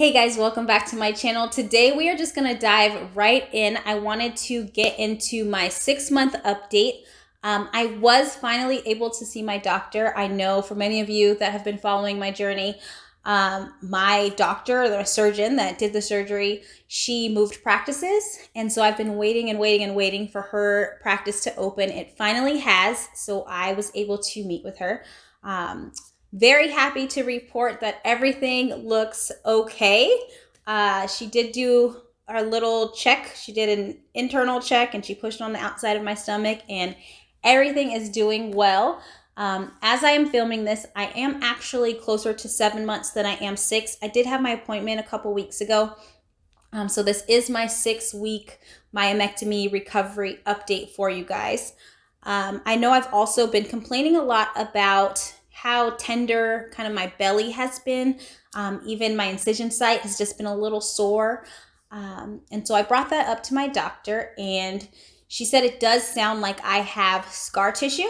Hey guys, welcome back to my channel. Today we are just gonna dive right in. I wanted to get into my 6-month update. I was finally able to see my doctor. I know for many of you that have been following my journey, my doctor, the surgeon that did the surgery, she moved practices. And so I've been waiting and waiting and waiting for her practice to open. It finally has, so I was able to meet with her. Very happy to report that everything looks okay. She did do our little check. She did an internal check and she pushed on the outside of my stomach and everything is doing well. As I am filming this, I am actually closer to 7 months than I am 6. I did have my appointment a couple weeks ago. So this is my 6-week myomectomy recovery update for you guys. I know I've also been complaining a lot about how tender kind of my belly has been. Even my incision site has just been a little sore. And so I brought that up to my doctor and she said it does sound like I have scar tissue.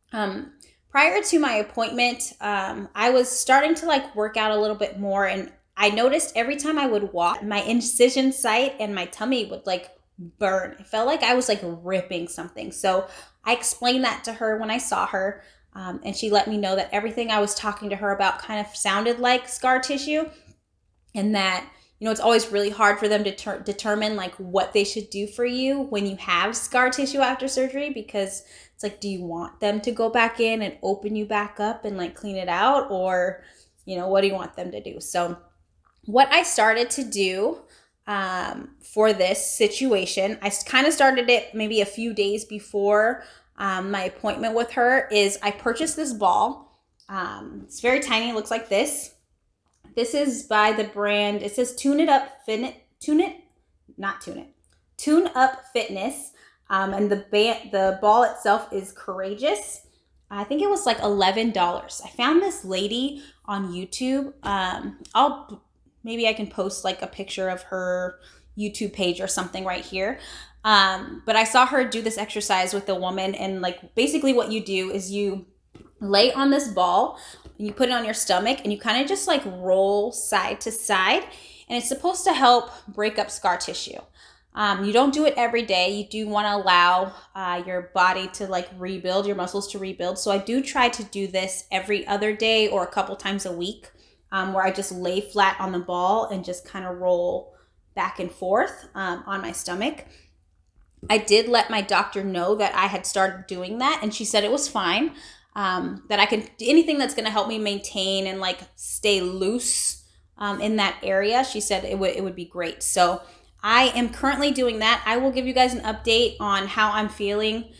Prior to my appointment, I was starting to work out a little bit more, and I noticed every time I would walk, my incision site and my tummy would burn. It felt like I was ripping something. So I explained that to her when I saw her. And she let me know that everything I was talking to her about kind of sounded like scar tissue, and that, it's always really hard for them to determine what they should do for you when you have scar tissue after surgery, because it's do you want them to go back in and open you back up and clean it out, or, what do you want them to do? So what I started to do for this situation, I kind of started it maybe a few days before my appointment with her, is I purchased this ball. It's very tiny. It looks like this. This is by the brand. It says Tune Up Fitness. And the ball itself is Courageous. I think it was $11. I found this lady on YouTube. Maybe I can post a picture of her YouTube page or something right here. But I saw her do this exercise with a woman, and basically what you do is you lay on this ball and you put it on your stomach and you kind of just roll side to side, and it's supposed to help break up scar tissue. You don't do it every day. You do want to allow your body to rebuild, your muscles to rebuild. So I do try to do this every other day or a couple times a week, where I just lay flat on the ball and just kind of roll back and forth on my stomach. I did let my doctor know that I had started doing that, and she said it was fine, that I can do anything that's going to help me maintain and stay loose in that area. She said it would be great. So I am currently doing that. I will give you guys an update on how I'm feeling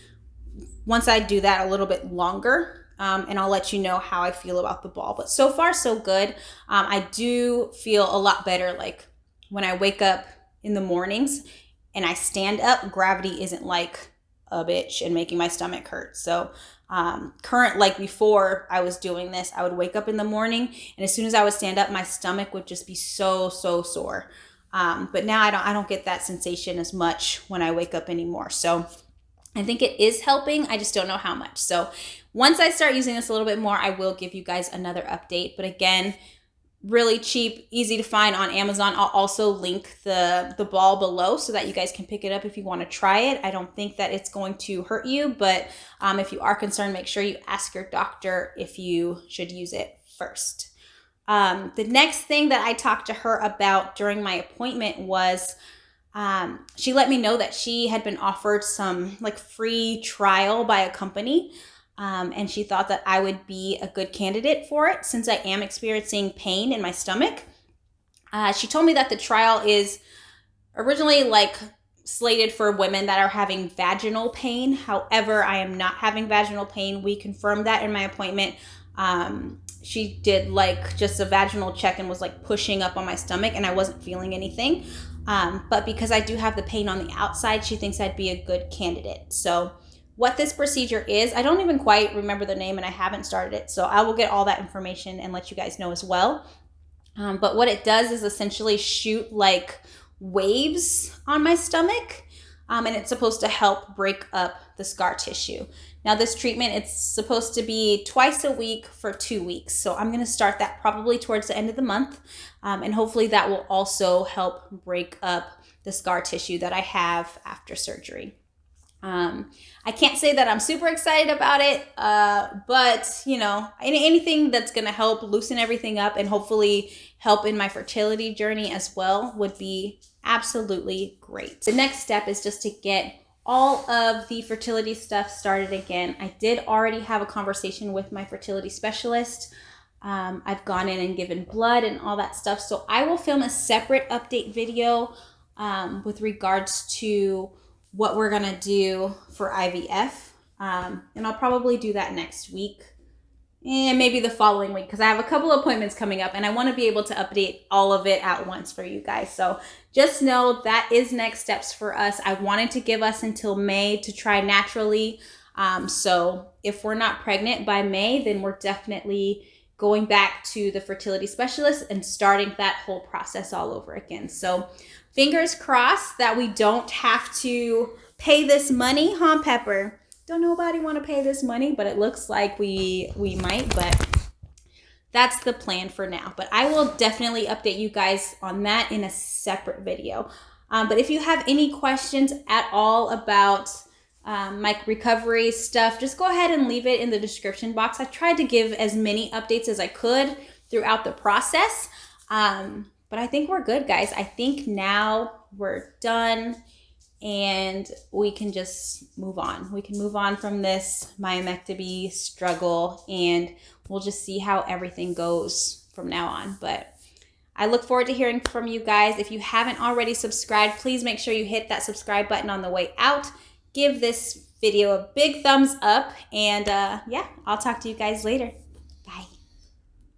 once I do that a little bit longer, and I'll let you know how I feel about the ball. But so far, so good. I do feel a lot better when I wake up in the mornings and I stand up. Gravity isn't like a bitch and making my stomach hurt. So before I was doing this, I would wake up in the morning, and as soon as I would stand up, my stomach would just be so sore. But now I don't get that sensation as much when I wake up anymore. So I think it is helping. I just don't know how much. So once I start using this a little bit more, I will give you guys another update. But again, really cheap, easy to find on Amazon. I'll also link the ball below so that you guys can pick it up if you want to try it. I don't think that it's going to hurt you, but if you are concerned, make sure you ask your doctor if you should use it first. The next thing that I talked to her about during my appointment was she let me know that she had been offered some free trial by a company. And she thought that I would be a good candidate for it since I am experiencing pain in my stomach. She told me that the trial is originally slated for women that are having vaginal pain. However, I am not having vaginal pain. We confirmed that in my appointment. She did just a vaginal check and was pushing up on my stomach, and I wasn't feeling anything. But because I do have the pain on the outside, she thinks I'd be a good candidate. So what this procedure is, I don't even quite remember the name, and I haven't started it. So I will get all that information and let you guys know as well. But what it does is essentially shoot waves on my stomach. And it's supposed to help break up the scar tissue. Now this treatment, it's supposed to be twice a week for 2 weeks. So I'm going to start that probably towards the end of the month. And hopefully that will also help break up the scar tissue that I have after surgery. I can't say that I'm super excited about it, but you know, anything that's going to help loosen everything up and hopefully help in my fertility journey as well would be absolutely great. The next step is just to get all of the fertility stuff started again. I did already have a conversation with my fertility specialist. I've gone in and given blood and all that stuff. So I will film a separate update video with regards to what we're gonna do for IVF. And I'll probably do that next week and maybe the following week, because I have a couple appointments coming up and I want to be able to update all of it at once for you guys. So just know that is next steps for us. I wanted to give us until May to try naturally. So if we're not pregnant by May, then we're definitely going back to the fertility specialist and starting that whole process all over again. So fingers crossed that we don't have to pay this money, huh, Pepper? Don't nobody want to pay this money, but it looks like we might, but that's the plan for now. But I will definitely update you guys on that in a separate video. But if you have any questions at all about my recovery stuff, just go ahead and leave it in the description box. I tried to give as many updates as I could throughout the process. But I think we're good, guys. I think now we're done and we can just move on. We can move on from this myomectomy struggle and we'll just see how everything goes from now on. But I look forward to hearing from you guys. If you haven't already subscribed, please make sure you hit that subscribe button on the way out. Give this video a big thumbs up and yeah, I'll talk to you guys later.